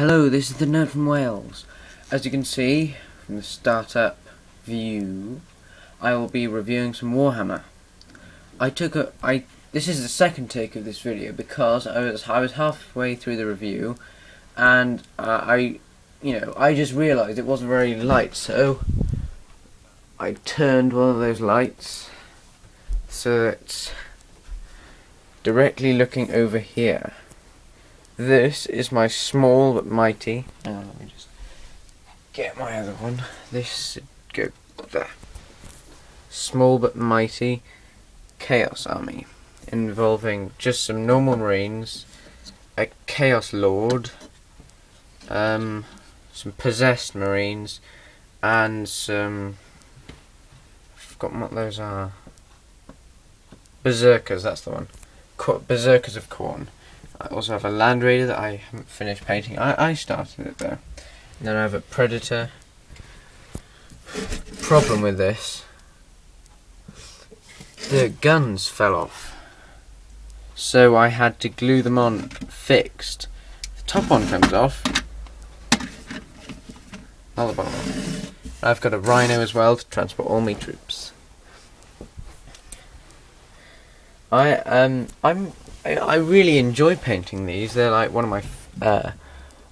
Hello, this is the Nerd from Wales. As you can see from the startup view, I will be reviewing some Warhammer. This is the second take of this video because I was halfway through the review, and I just realised it wasn't very light, so I turned one of those lights so it's directly looking over here. This is my small but mighty. Let me just get my other one. This should go there. Small but mighty Chaos Army, involving just some normal Marines, a Chaos Lord, some possessed Marines, and some. I've forgotten what those are. Berserkers. That's the one. Berserkers of Khorne. I also have a Land Raider that I haven't finished painting. I started it though. And then I have a Predator. Problem with this, the guns fell off, so I had to glue them on fixed. The top one comes off, not the bottom one. I've got a Rhino as well to transport all my troops. I really enjoy painting these. They're like one of my,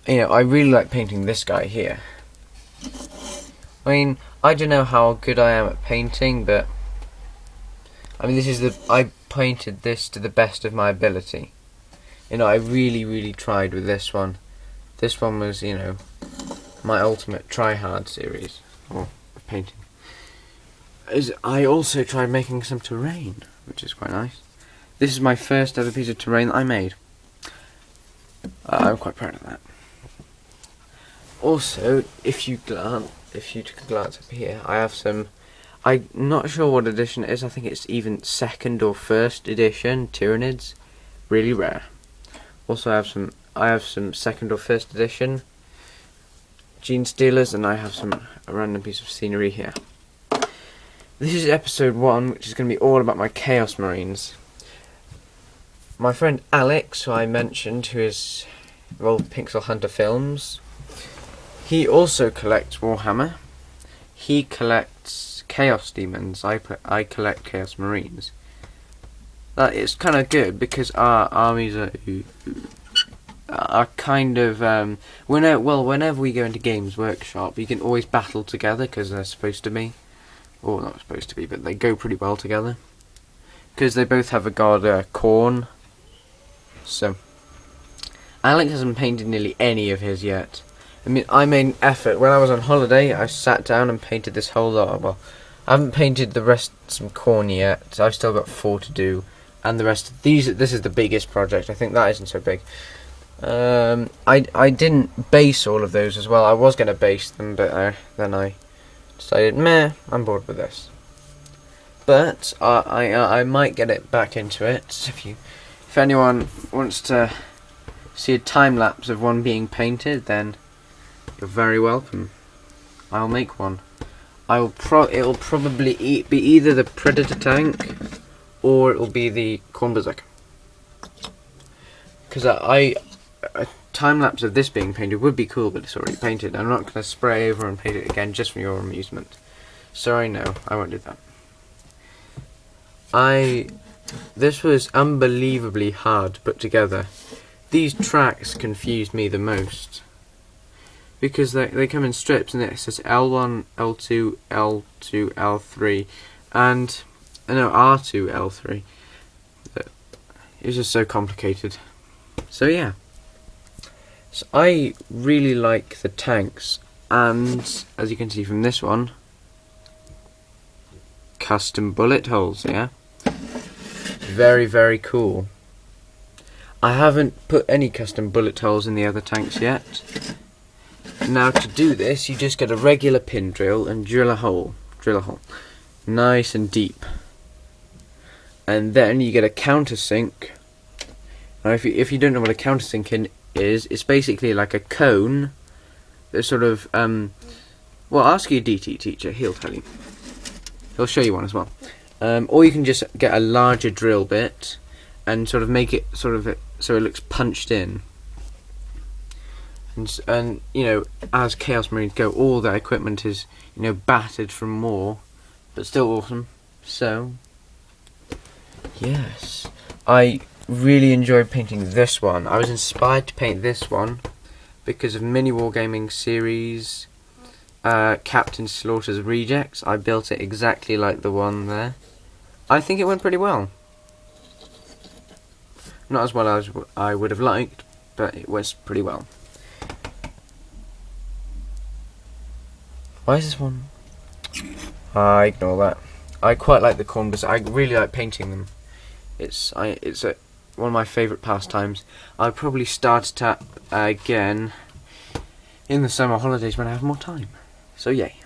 I really like painting this guy here. I mean, I don't know how good I am at painting, but I mean, I painted this to the best of my ability. I really tried with this one. This one was, my ultimate try-hard series of painting. I also tried making some terrain, which is quite nice. This is my first ever piece of terrain that I made. I'm quite proud of that. Also, if you took a glance up here, I have some. I'm not sure what edition it is. I think it's even second or first edition tyranids, really rare. Also, I have some second or first edition Gene Stealers, and I have a random piece of scenery here. This is episode 1, which is going to be all about my Chaos Marines. My friend Alex, who I mentioned, who is involved in Pixel Hunter Films, he also collects Warhammer. He collects Chaos Demons. I collect Chaos Marines. That is kind of good because our armies are kind of whenever we go into Games Workshop, you can always battle together because they're supposed to be, or not supposed to be, but they go pretty well together because they both have a god Khorne. So, Alex hasn't painted nearly any of his yet. I mean, I made an effort. When I was on holiday, I sat down and painted this whole lot. Well, I haven't painted the rest some Khorne yet. I've still got 4 to do. And the rest of these, this is the biggest project. I think that isn't so big. I didn't base all of those as well. I was going to base them, but then I decided, I'm bored with this. But I might get it back into it. If anyone wants to see a time lapse of one being painted, then you're very welcome. I'll make one. It'll probably be either the Predator tank or it'll be the Khorne Berserker. Because a time lapse of this being painted would be cool, but it's already painted. I'm not going to spray over and paint it again just for your amusement. Sorry, no, I won't do that. This was unbelievably hard to put together. These tracks confused me the most because they come in strips and it says L1, L2, L2, L3 and R2, L3. It's just so complicated. So yeah. So I really like the tanks, and as you can see from this one, custom bullet holes, yeah? Very cool. I haven't put any custom bullet holes in the other tanks yet. Now to do this, you just get a regular pin drill and drill a hole. Nice and deep. And then you get a countersink. Now if you don't know what a countersink is, it's basically like a cone that sort of, ask your DT teacher, he'll tell you. He'll show you one as well. Or you can just get a larger drill bit and sort of make it so it looks punched in. and you know, as Chaos Marines go, all their equipment is, you know, battered from war, but still awesome. So, yes, I really enjoyed painting this one. I was inspired to paint this one because of Mini Wargaming series Captain Slaughter's Rejects. I built it exactly like the one there. I think it went pretty well. Not as well as I would have liked, but it was pretty well. Why is this one? I ignore that. I quite like the corn, but I really like painting them. It's one of my favourite pastimes. I'll probably start it up again in the summer holidays when I have more time. So yay.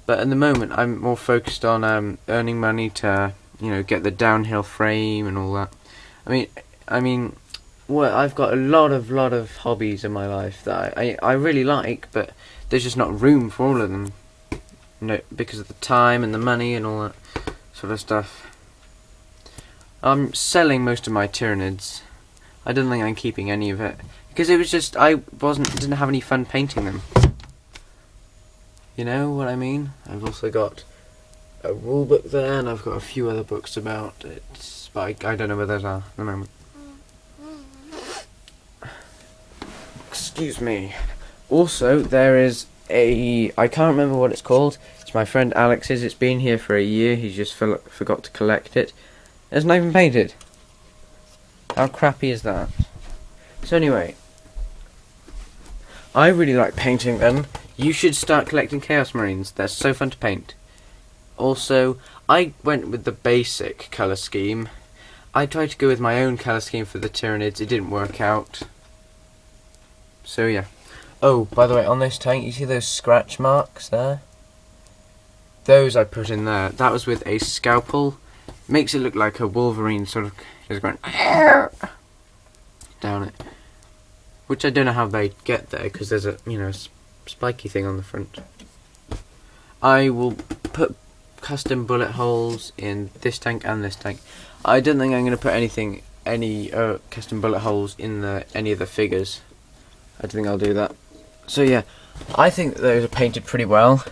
But at the moment I'm more focused on earning money to, you know, get the downhill frame and all that. I mean, well, I've got a lot of hobbies in my life that I really like, but there's just not room for all of them. You know, because of the time and the money and all that sort of stuff. I'm selling most of my tyranids. I don't think I'm keeping any of it because it was just didn't have any fun painting them. You know what I mean? I've also got a rule book there, and I've got a few other books about it, but I don't know where those are at the moment. Excuse me. Also, there is I can't remember what it's called. It's my friend Alex's. It's been here for a year. He's just forgot to collect it. It's not even painted. How crappy is that? So anyway, I really like painting them. You should start collecting Chaos Marines. They're so fun to paint. Also, I went with the basic colour scheme. I tried to go with my own colour scheme for the Tyranids. It didn't work out. So yeah. Oh, by the way, on this tank, you see those scratch marks there? Those I put in there. That was with a scalpel. Makes it look like a Wolverine sort of just going down it. Which I don't know how they get there, because there's a, you know, spiky thing on the front. I will put custom bullet holes in this tank and this tank. I don't think I'm going to put any custom bullet holes in any of the figures. I don't think I'll do that. So yeah, I think those are painted pretty well.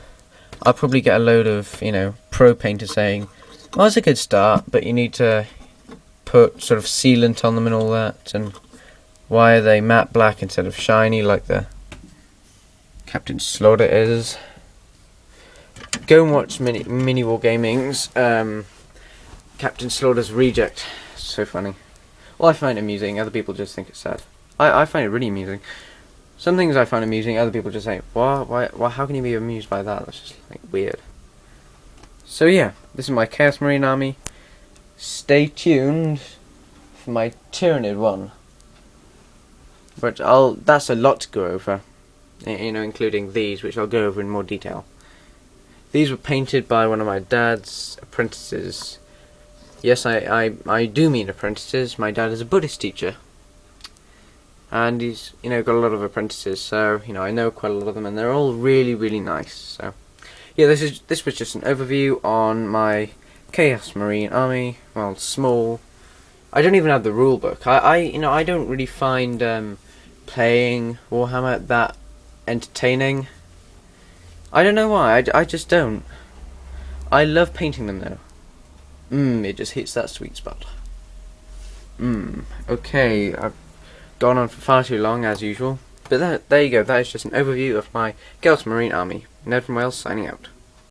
I'll probably get a load of, you know, pro painters saying, well, it's a good start, but you need to put sort of sealant on them and all that, and why are they matte black instead of shiny like the Captain Slaughter is. Go and watch Mini Wargaming's Captain Slaughter's Reject. So funny. Well, I find it amusing, other people just think it's sad. I find it really amusing. Some things I find amusing, other people just say, why, how can you be amused by that? That's just like weird. So yeah, this is my Chaos Marine army. Stay tuned for my Tyranid one. But that's a lot to go over. You know, including these, which I'll go over in more detail. These were painted by one of my dad's apprentices. Yes, I do mean apprentices. My dad is a Buddhist teacher. And he's, you know, got a lot of apprentices, so, you know, I know quite a lot of them, and they're all really, really nice. So, yeah, this was just an overview on my Chaos Marine army. Well, small. I don't even have the rule book. You know, I don't really find playing Warhammer that entertaining. I don't know why. I just don't. I love painting them though. It just hits that sweet spot. Okay, I've gone on for far too long as usual. But there you go. That is just an overview of my Chaos Marine army. Ned from Wales signing out.